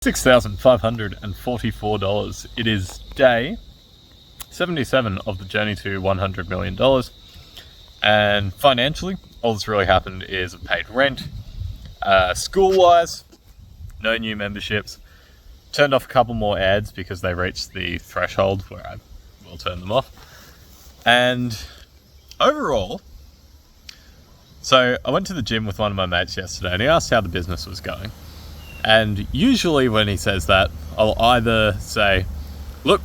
$6,544. It is day 77 of the journey to $100 million. And financially, all that's really happened is I've paid rent. School-wise, no new memberships. Turned off a couple more ads because they reached the threshold where I will turn them off. And overall, so I went to the gym with one of my mates yesterday and he asked how the business was going. And usually when he says that, I'll either say, look,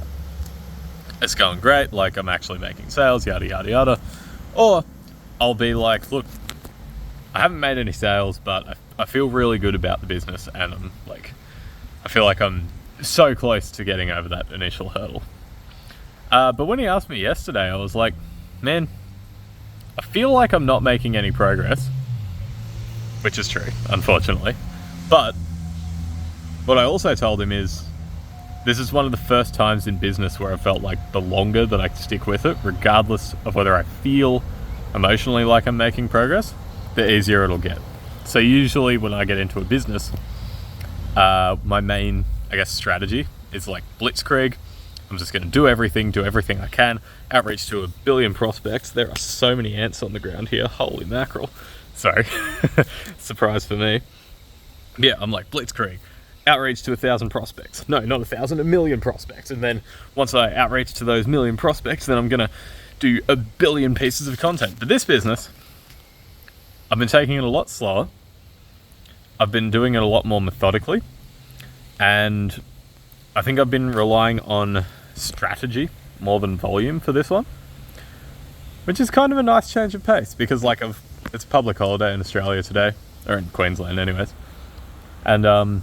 it's going great, like I'm actually making sales, yada, yada, yada. Or I'll be like, look, I haven't made any sales, but I feel really good about the business and I feel like I'm so close to getting over that initial hurdle. But when he asked me yesterday, I was like, man, I feel like I'm not making any progress, which is true, unfortunately. But what I also told him is, this is one of the first times in business where I felt like the longer that I stick with it, regardless of whether I feel emotionally like I'm making progress, the easier it'll get. So usually when I get into a business, my main, strategy is like blitzkrieg. I'm just going to do everything I can, outreach to 1 billion prospects. There are so many ants on the ground here, holy mackerel. Sorry, surprise for me. Yeah, I'm like blitzkrieg. Outreach to 1,000 prospects. No, not 1,000, 1 million prospects. And then once I outreach to those 1 million prospects, then I'm going to do 1 billion pieces of content. But this business, I've been taking it a lot slower. I've been doing it a lot more methodically. And I think I've been relying on strategy more than volume for this one, which is kind of a nice change of pace because it's a public holiday in Australia today, or in Queensland anyways. And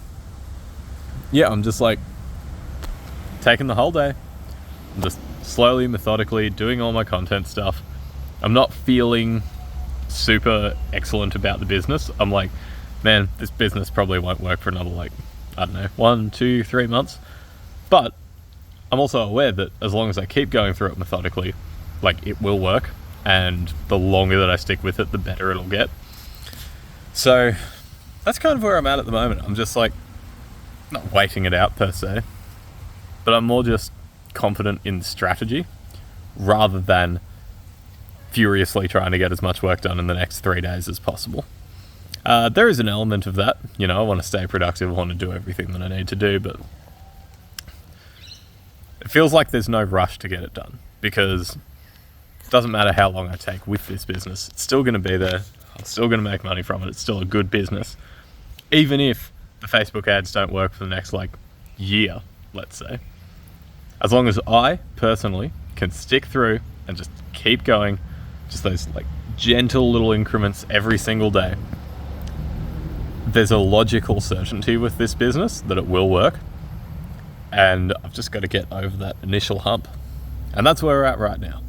yeah, I'm just like taking the whole day. I'm just slowly, methodically doing all my content stuff. I'm not feeling super excellent about the business. I'm like, man, this business probably won't work for another 1, 2, 3 months. But I'm also aware that as long as I keep going through it methodically, it will work. And the longer that I stick with it, the better it'll get. So that's kind of where I'm at the moment. I'm just not waiting it out per se, but I'm more just confident in the strategy rather than furiously trying to get as much work done in the next 3 days as possible. There is an element of that, I want to stay productive, I want to do everything that I need to do, but it feels like there's no rush to get it done because it doesn't matter how long I take with this business, it's still going to be there, I'm still going to make money from it, it's still a good business, even if the Facebook ads don't work for the next year, let's say. As long as I personally can stick through and just keep going, just those gentle little increments every single day, there's a logical certainty with this business that it will work. And I've just got to get over that initial hump. And that's where we're at right now.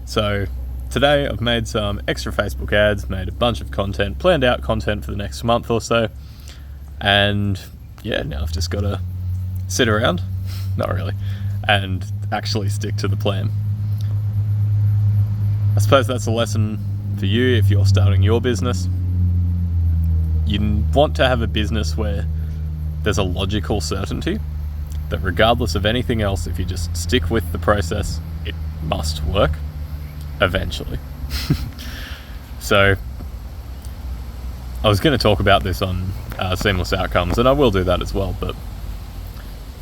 So today I've made some extra Facebook ads, made a bunch of content, planned out content for the next month or so. And yeah, now I've just got to sit around, not really, and actually stick to the plan. I suppose that's a lesson for you if you're starting your business. You want to have a business where there's a logical certainty that regardless of anything else, if you just stick with the process, it must work eventually. So I was going to talk about this on Seamless Outcomes, and I will do that as well, but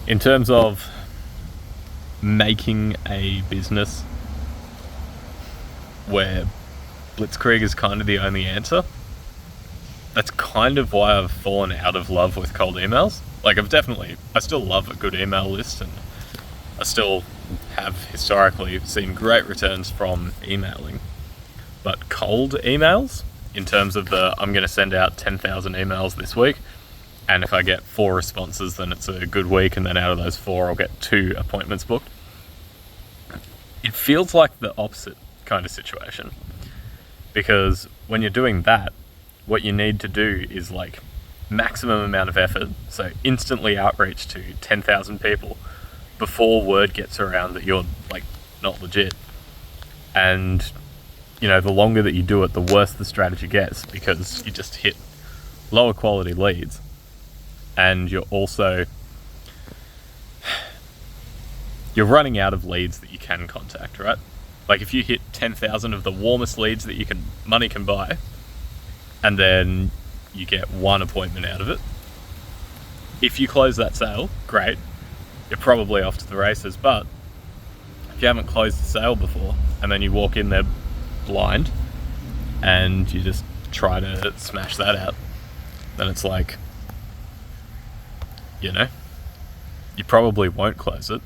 in terms of making a business where blitzkrieg is kind of the only answer, that's kind of why I've fallen out of love with cold emails. I still love a good email list, and I still have historically seen great returns from emailing, but cold emails, in terms of I'm going to send out 10,000 emails this week, and if I get 4 responses, then it's a good week, and then out of those 4, I'll get 2 appointments booked. It feels like the opposite kind of situation, because when you're doing that, what you need to do is maximum amount of effort, so instantly outreach to 10,000 people before word gets around that you're not legit. And the longer that you do it, the worse the strategy gets, because you just hit lower quality leads. and you're running out of leads that you can contact, right? Like if you hit 10,000 of the warmest leads that money can buy, and then you get one appointment out of it, if you close that sale, great, you're probably off to the races. But if you haven't closed the sale before, and then you walk in there blind and you just try to smash that out, then it's like, you probably won't close it.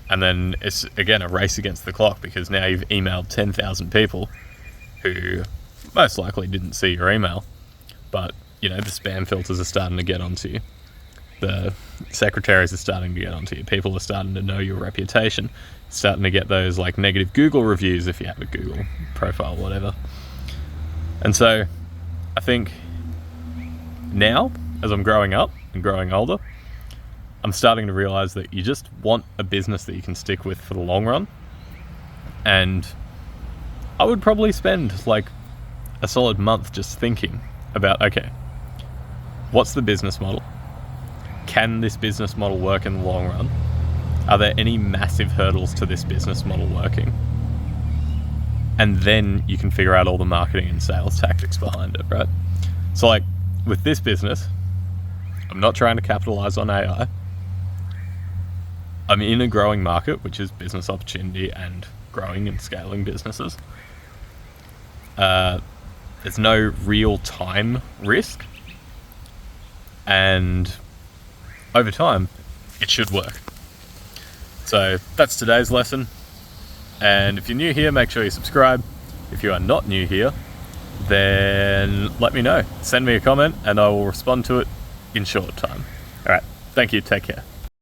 And then it's, again, a race against the clock, because now you've emailed 10,000 people who most likely didn't see your email, but, the spam filters are starting to get onto you. The secretaries are starting to get onto you. People are starting to know your reputation, starting to get those like negative Google reviews if you have a Google profile, whatever. And so I think now, as I'm growing up and growing older, I'm starting to realize that you just want a business that you can stick with for the long run. And I would probably spend like a solid month just thinking about, okay, what's the business model? Can this business model work in the long run? Are there any massive hurdles to this business model working? And then you can figure out all the marketing and sales tactics behind it, right? So like with this business, I'm not trying to capitalize on AI. I'm in a growing market, which is business opportunity and growing and scaling businesses. There's no real time risk. And over time, it should work. So that's today's lesson. And if you're new here, make sure you subscribe. If you are not new here, then let me know. Send me a comment and I will respond to it in short time. All right. Thank you. Take care.